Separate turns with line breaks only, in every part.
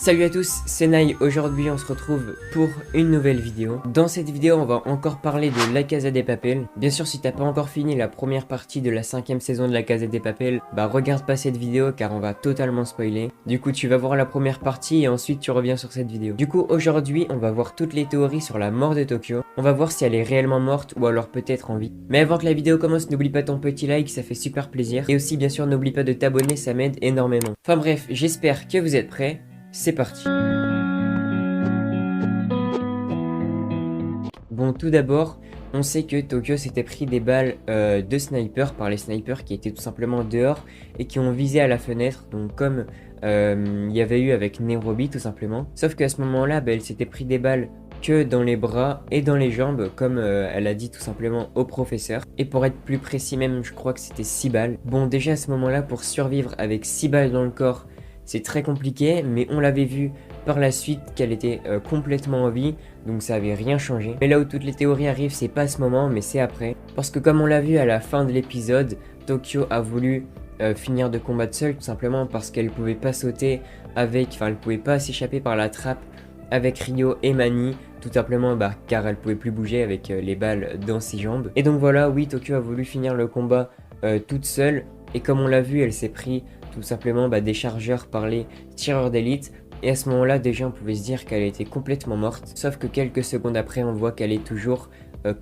Salut à tous, c'est Nai. Aujourd'hui on se retrouve pour une nouvelle vidéo. Dans cette vidéo on va encore parler de La Casa de Papel. Bien sûr si t'as pas encore fini la première partie de la 5ème saison de La Casa de Papel, bah regarde pas cette vidéo car on va totalement spoiler. Du coup tu vas voir la première partie et ensuite tu reviens sur cette vidéo. Du coup aujourd'hui on va voir toutes les théories sur la mort de Tokyo. On va voir si elle est réellement morte ou alors peut-être en vie. Mais avant que la vidéo commence, n'oublie pas ton petit like, ça fait super plaisir. Et aussi bien sûr n'oublie pas de t'abonner, ça m'aide énormément. Enfin bref, j'espère que vous êtes prêts. C'est parti. Bon, tout d'abord, on sait que Tokyo s'était pris des balles de sniper par les snipers qui étaient tout simplement dehors et qui ont visé à la fenêtre, donc comme il y avait eu avec Nairobi tout simplement. Sauf qu'à ce moment-là, bah, elle s'était pris des balles que dans les bras et dans les jambes, comme elle a dit tout simplement au professeur. Et pour être plus précis même, je crois que c'était 6 balles. Bon, déjà à ce moment-là, pour survivre avec 6 balles dans le corps, c'est très compliqué, mais on l'avait vu par la suite qu'elle était complètement en vie, donc ça avait rien changé. Mais là où toutes les théories arrivent, c'est pas à ce moment, mais c'est après. Parce que comme on l'a vu à la fin de l'épisode, Tokyo a voulu finir de combattre seule, tout simplement parce qu'elle pouvait pas sauter avec, enfin elle pouvait pas s'échapper par la trappe avec Ryo et Mani, tout simplement car elle pouvait plus bouger avec les balles dans ses jambes. Et donc voilà, oui, Tokyo a voulu finir le combat toute seule, et comme on l'a vu, elle s'est pris tout simplement des chargeurs par les tireurs d'élite. Et à ce moment-là, déjà, on pouvait se dire qu'elle était complètement morte. Sauf que quelques secondes après, on voit qu'elle est toujours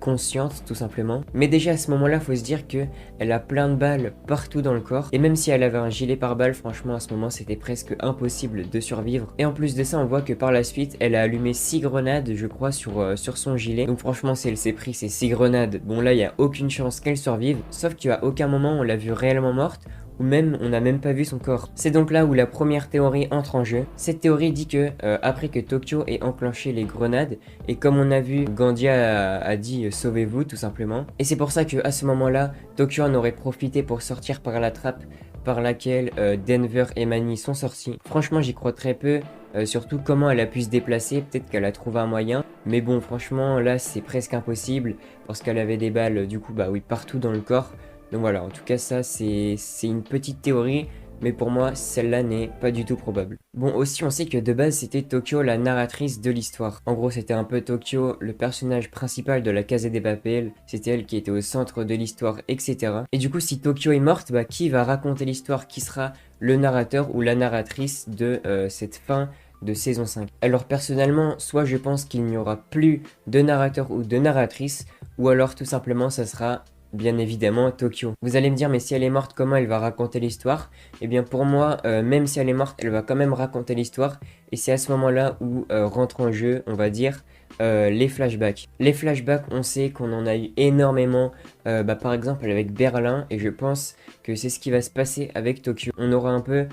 consciente, tout simplement. Mais déjà, à ce moment-là, faut se dire qu'elle a plein de balles partout dans le corps. Et même si elle avait un gilet pare-balles, franchement, à ce moment, c'était presque impossible de survivre. Et en plus de ça, on voit que par la suite, elle a allumé 6 grenades, je crois, sur son gilet. Donc franchement, si elle s'est pris ces 6 grenades, bon là, il n'y a aucune chance qu'elle survive. Sauf qu'à aucun moment, on l'a vue réellement morte, ou même on n'a même pas vu son corps. C'est donc là où la première théorie entre en jeu. Cette théorie dit que après que Tokyo ait enclenché les grenades, et comme on a vu, Gandia a dit sauvez-vous tout simplement. Et c'est pour ça que à ce moment-là, Tokyo en aurait profité pour sortir par la trappe par laquelle Denver et Mani sont sortis. Franchement j'y crois très peu, surtout comment elle a pu se déplacer, peut-être qu'elle a trouvé un moyen. Mais bon franchement là c'est presque impossible, parce qu'elle avait des balles du coup oui partout dans le corps. Donc voilà, en tout cas ça c'est une petite théorie, mais pour moi celle-là n'est pas du tout probable. Bon aussi on sait que de base c'était Tokyo la narratrice de l'histoire. En gros c'était un peu Tokyo le personnage principal de la Casa de Papel, c'était elle qui était au centre de l'histoire, etc. Et du coup si Tokyo est morte, qui va raconter l'histoire? Qui sera le narrateur ou la narratrice de cette fin de saison 5? Alors personnellement, soit je pense qu'il n'y aura plus de narrateur ou de narratrice, ou alors tout simplement ça sera bien évidemment Tokyo. Vous allez me dire, mais si elle est morte, comment elle va raconter l'histoire? Eh bien pour moi, même si elle est morte, elle va quand même raconter l'histoire. Et c'est à ce moment-là où rentre en jeu, on va dire, les flashbacks. Les flashbacks, on sait qu'on en a eu énormément, par exemple avec Berlin, et je pense que c'est ce qui va se passer avec Tokyo. On aura un peu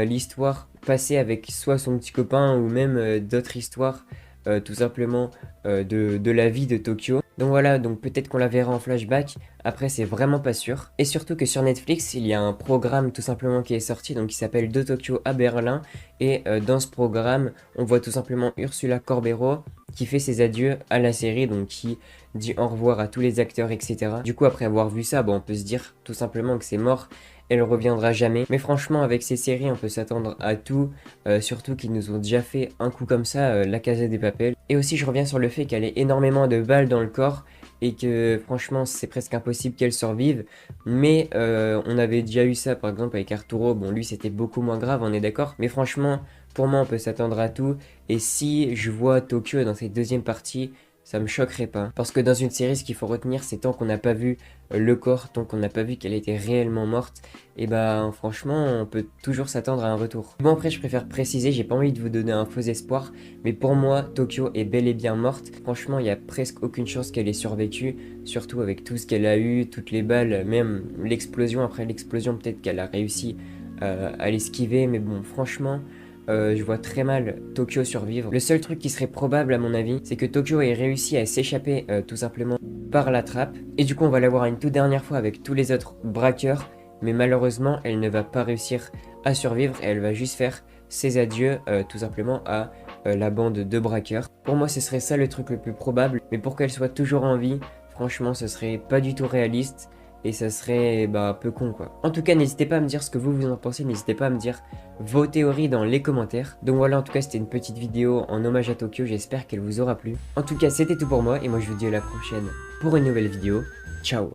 l'histoire passée avec soit son petit copain, ou même d'autres histoires, tout simplement de la vie de Tokyo. Donc voilà, donc peut-être qu'on la verra en flashback, après c'est vraiment pas sûr. Et surtout que sur Netflix, il y a un programme tout simplement qui est sorti, donc qui s'appelle De Tokyo à Berlin. Et dans ce programme, on voit tout simplement Ursula Corbero qui fait ses adieux à la série, donc qui dit au revoir à tous les acteurs, etc. Du coup, après avoir vu ça, on peut se dire tout simplement que c'est mort, elle reviendra jamais. Mais franchement, avec ces séries, on peut s'attendre à tout, surtout qu'ils nous ont déjà fait un coup comme ça, La Casa de Papel. Et aussi, je reviens sur le fait qu'elle ait énormément de balles dans le corps, et que franchement, c'est presque impossible qu'elle survive. Mais on avait déjà eu ça, par exemple, avec Arturo. Bon, lui, c'était beaucoup moins grave, on est d'accord. Mais franchement, pour moi, on peut s'attendre à tout. Et si je vois Tokyo dans cette deuxième partie, ça me choquerait pas. Parce que dans une série, ce qu'il faut retenir, c'est tant qu'on n'a pas vu le corps, tant qu'on n'a pas vu qu'elle était réellement morte, et franchement, on peut toujours s'attendre à un retour. Bon après, je préfère préciser, j'ai pas envie de vous donner un faux espoir, mais pour moi, Tokyo est bel et bien morte. Franchement, il y a presque aucune chance qu'elle ait survécu, surtout avec tout ce qu'elle a eu, toutes les balles, même l'explosion. Après l'explosion, peut-être qu'elle a réussi à l'esquiver, mais bon, franchement... je vois très mal Tokyo survivre. Le seul truc qui serait probable à mon avis, c'est que Tokyo ait réussi à s'échapper tout simplement par la trappe. Et du coup on va la voir une toute dernière fois avec tous les autres braqueurs. Mais malheureusement elle ne va pas réussir à survivre et elle va juste faire ses adieux tout simplement à la bande de braqueurs. Pour moi ce serait ça le truc le plus probable. Mais pour qu'elle soit toujours en vie, franchement ce serait pas du tout réaliste. et ça serait bah, peu con quoi. En tout cas, n'hésitez pas à me dire ce que vous en pensez, n'hésitez pas à me dire vos théories dans les commentaires. Donc voilà, en tout cas, c'était une petite vidéo en hommage à Tokyo, j'espère qu'elle vous aura plu. En tout cas, c'était tout pour moi, et moi je vous dis à la prochaine pour une nouvelle vidéo. Ciao!